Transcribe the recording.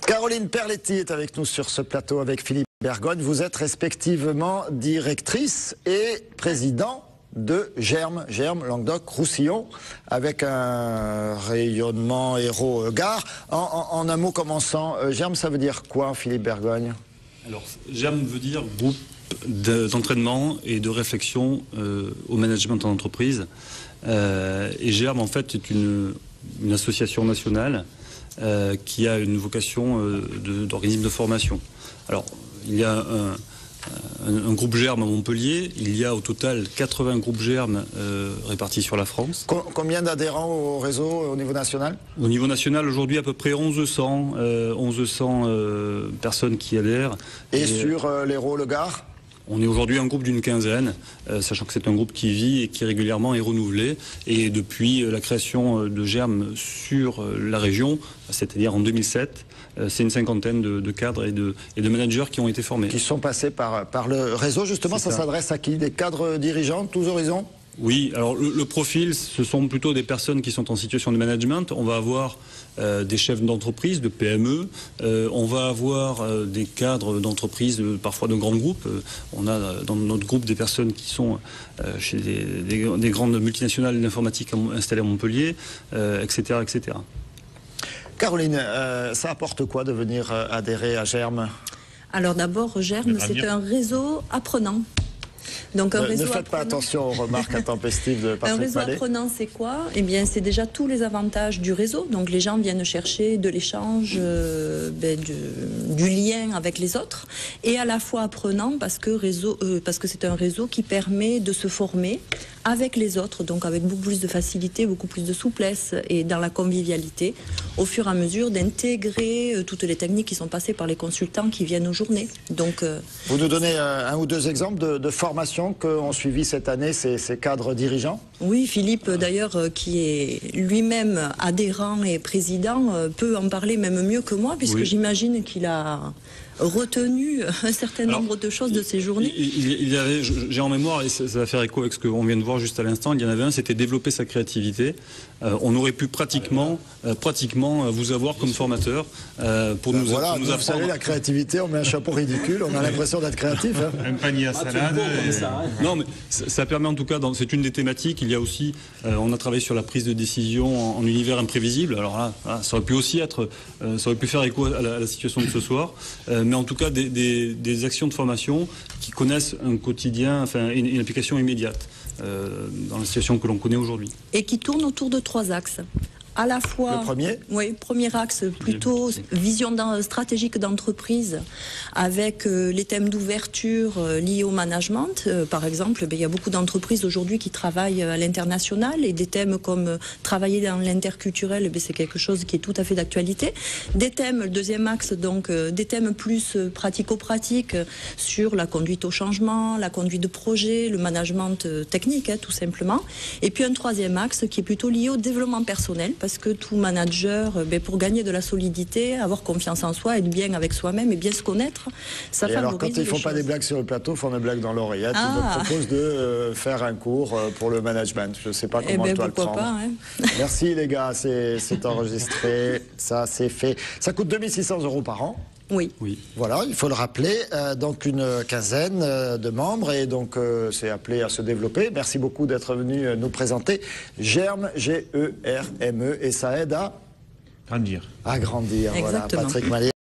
Caroline Perletti est avec nous sur ce plateau avec Philippe Bergogne. Vous êtes respectivement directrice et président de Germe Languedoc-Roussillon, avec un rayonnement héros-gare. En un mot commençant, Germe, ça veut dire quoi, Philippe Bergogne? Alors, Germe veut dire groupe d'entraînement et de réflexion au management en entreprise. Et Germe, en fait, est une association nationale qui a une vocation d'organisme de formation. Alors, il y a un groupe Germe à Montpellier. Il y a au total 80 groupes Germe répartis sur la France. Combien d'adhérents au réseau au niveau national? Au niveau national, aujourd'hui, à peu près 1100 personnes qui adhèrent. Et sur l'Hérault, le Gard? On est aujourd'hui un groupe d'une quinzaine, sachant que c'est un groupe qui vit et qui régulièrement est renouvelé. Et depuis la création de Germe sur la région, c'est-à-dire en 2007, c'est une cinquantaine de cadres et de managers qui ont été formés. Qui sont passés par le réseau, justement. Ça s'adresse à qui? Des cadres dirigeants, tous horizons? Oui, alors le profil, ce sont plutôt des personnes qui sont en situation de management. On va avoir des chefs d'entreprise, de PME. On va avoir des cadres d'entreprise, parfois de grands groupes. On a dans notre groupe des personnes qui sont chez des grandes multinationales d'informatique installées à Montpellier, etc., etc. Caroline, ça apporte quoi de venir adhérer à Germe? Alors d'abord, Germe, c'est un réseau apprenant. Donc ne faites pas attention aux remarques intempestives de Patrick Mallet. Un réseau apprenant, c'est quoi? Eh bien, c'est déjà tous les avantages du réseau. Donc, les gens viennent chercher de l'échange, du lien avec les autres, et à la fois apprenant parce que c'est un réseau qui permet de se former avec les autres, donc avec beaucoup plus de facilité, beaucoup plus de souplesse et dans la convivialité, au fur et à mesure d'intégrer toutes les techniques qui sont passées par les consultants qui viennent aux journées. Donc, vous nous donnez un ou deux exemples de formations qu'ont suivi cette année ces cadres dirigeants? Oui, Philippe, d'ailleurs, qui est lui-même adhérent et président, peut en parler même mieux que moi, puisque j'imagine qu'il a retenu un certain nombre de choses de ces journées. J'ai en mémoire, et ça va faire écho avec ce qu'on vient de voir juste à l'instant, il y en avait un, c'était développer sa créativité. On aurait pu pratiquement vous avoir comme formateur pour nous apprendre. Vous savez, la créativité, on met un chapeau ridicule, on a l'impression d'être créatif. Hein. Un panier à salade. Non, mais ça permet en tout cas, c'est une des thématiques. Il y a aussi, on a travaillé sur la prise de décision en univers imprévisible. Alors là, ça aurait pu aussi être, ça aurait pu faire écho à la situation de ce soir. Mais en tout cas, des actions de formation qui connaissent un quotidien, enfin une application immédiate dans la situation que l'on connaît aujourd'hui. Et qui tourne autour de 3 axes. À la fois, le premier? Oui, premier axe, plutôt vision stratégique d'entreprise, avec les thèmes d'ouverture liés au management. Par exemple, il y a beaucoup d'entreprises aujourd'hui qui travaillent à l'international, et des thèmes comme travailler dans l'interculturel, c'est quelque chose qui est tout à fait d'actualité. Des thèmes, le deuxième axe, donc des thèmes plus pratico-pratiques sur la conduite au changement, la conduite de projet, le management technique, tout simplement. Et puis un troisième axe qui est plutôt lié au développement personnel, parce que tout manager, pour gagner de la solidité, avoir confiance en soi, être bien avec soi-même et bien se connaître, ça favorise. Alors, quand ils ne font pas des blagues sur le plateau, ils font des blagues dans l'oreillette. Ils me proposent de faire un cours pour le management. Je ne sais pas comment toi le prendre. Pas, hein. Merci les gars, c'est enregistré, ça c'est fait. Ça coûte 2 600 € par an. Oui. Voilà, il faut le rappeler. Donc une quinzaine de membres, et donc c'est appelé à se développer. Merci beaucoup d'être venu nous présenter Germe, G-E-R-M-E, et ça aide à grandir. À grandir. Voilà, Patrick Mallet.